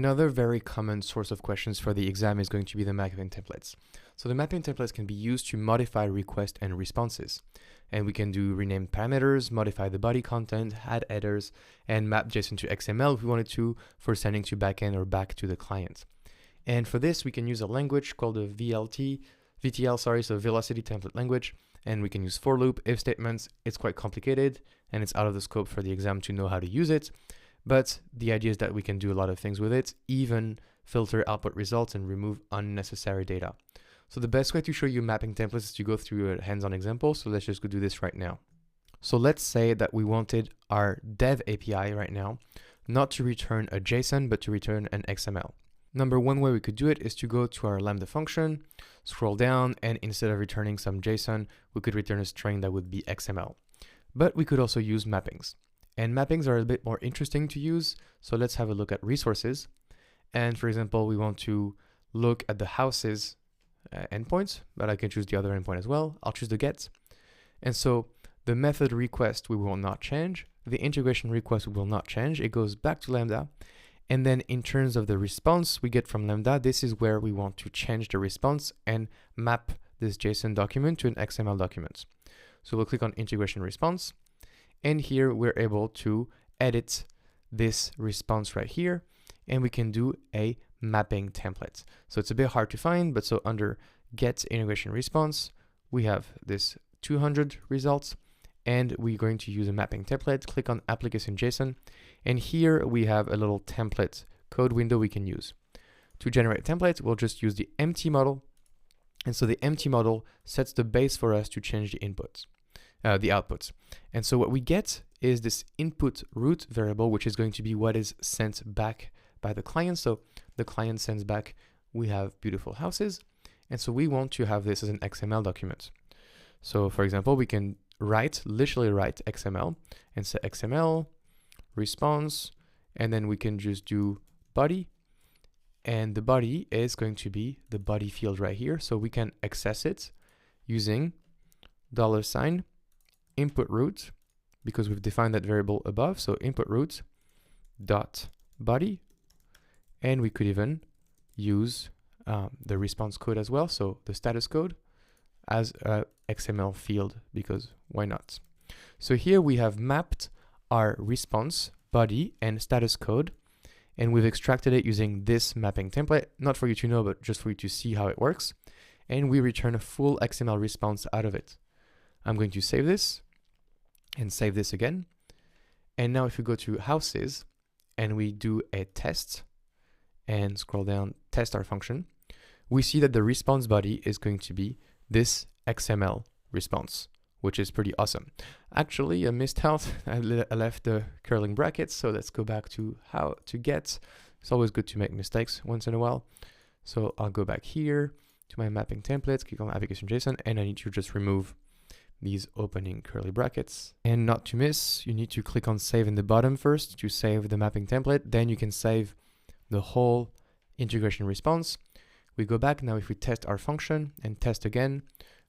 Another very common source of questions for the exam is going to be the mapping templates. So the mapping templates can be used to modify requests and responses. And we can do rename parameters, modify the body content, add headers, and map JSON to XML if we wanted to for sending to backend or back to the client. And for this, we can use a language called a VTL, so Velocity Template Language. And we can use for loop, if statements. It's quite complicated and it's out of the scope for the exam to know how to use it. But the idea is that we can do a lot of things with it, even filter output results and remove unnecessary data. So the best way to show you mapping templates is to go through a hands-on example. So let's just go do this right now. So let's say that we wanted our dev API right now, not to return a JSON, but to return an XML. Number one way we could do it is to go to our Lambda function, scroll down, and instead of returning some JSON, we could return a string that would be XML. But we could also use mappings. And mappings are a bit more interesting to use. So let's have a look at resources. And for example, we want to look at the houses endpoints, but I can choose the other endpoint as well. I'll choose the get. And so the method request, we will not change. The integration request, we will not change. It goes back to Lambda. And then in terms of the response we get from Lambda, this is where we want to change the response and map this JSON document to an XML document. So we'll click on integration response. And here we're able to edit this response right here, and we can do a mapping template. So it's a bit hard to find, but so under get integration response, we have this 200 results, and we're going to use a mapping template. Click on application JSON, and here we have a little template code window we can use. To generate templates, we'll just use the empty model. And so the empty model sets the base for us to change the inputs. The outputs. And so what we get is this input root variable, which is going to be what is sent back by the client. So the client sends back, we have beautiful houses. And so we want to have this as an XML document. So for example, we can literally write XML and say XML response, and then we can just do body. And the body is going to be the body field right here. So we can access it using $ input root, because we've defined that variable above. So input root dot body, and we could even use the response code as well. So the status code as a XML field, because why not? So here we have mapped our response, body, and status code, and we've extracted it using this mapping template, not for you to know, but just for you to see how it works. And we return a full XML response out of it. I'm going to save this and save this again. And now if we go to houses and we do a test and scroll down, test our function, we see that the response body is going to be this XML response, which is pretty awesome. Actually, I missed out. I left the curling brackets. So let's go back to how to get. It's always good to make mistakes once in a while. So I'll go back here to my mapping templates, click on application JSON, and I need to just remove these opening curly brackets. And not to miss, you need to click on save in the bottom first to save the mapping template. Then you can save the whole integration response. We go back now. If we test our function and test again,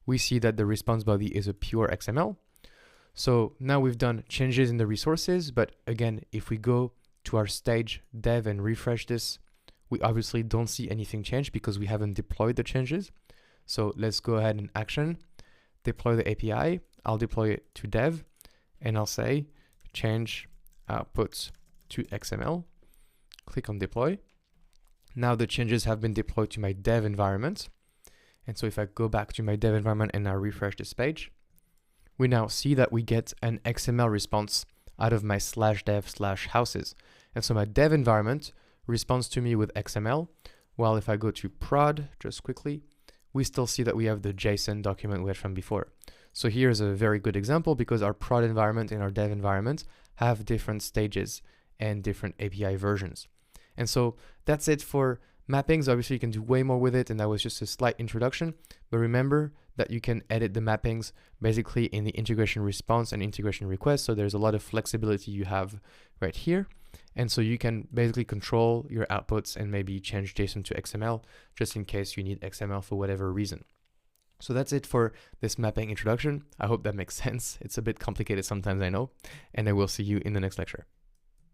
we see that the response body is a pure XML. So now we've done changes in the resources, but again, if we go to our stage dev and refresh this, we obviously don't see anything change because we haven't deployed the changes. So let's go ahead and action, deploy the API. I'll deploy it to dev, and I'll say change outputs to XML. Click on deploy. Now the changes have been deployed to my dev environment. And so if I go back to my dev environment and I refresh this page, we now see that we get an XML response out of my /dev/houses. And so my dev environment responds to me with XML, while if I go to prod, just quickly, we still see that we have the JSON document we had from before. So here's a very good example because our prod environment and our dev environment have different stages and different API versions. And so that's it for mappings. Obviously, you can do way more with it, and that was just a slight introduction. But remember that you can edit the mappings basically in the integration response and integration request. So there's a lot of flexibility you have right here. And so you can basically control your outputs and maybe change JSON to XML just in case you need XML for whatever reason. So that's it for this mapping introduction. I hope that makes sense. It's a bit complicated sometimes, I know, and I will see you in the next lecture.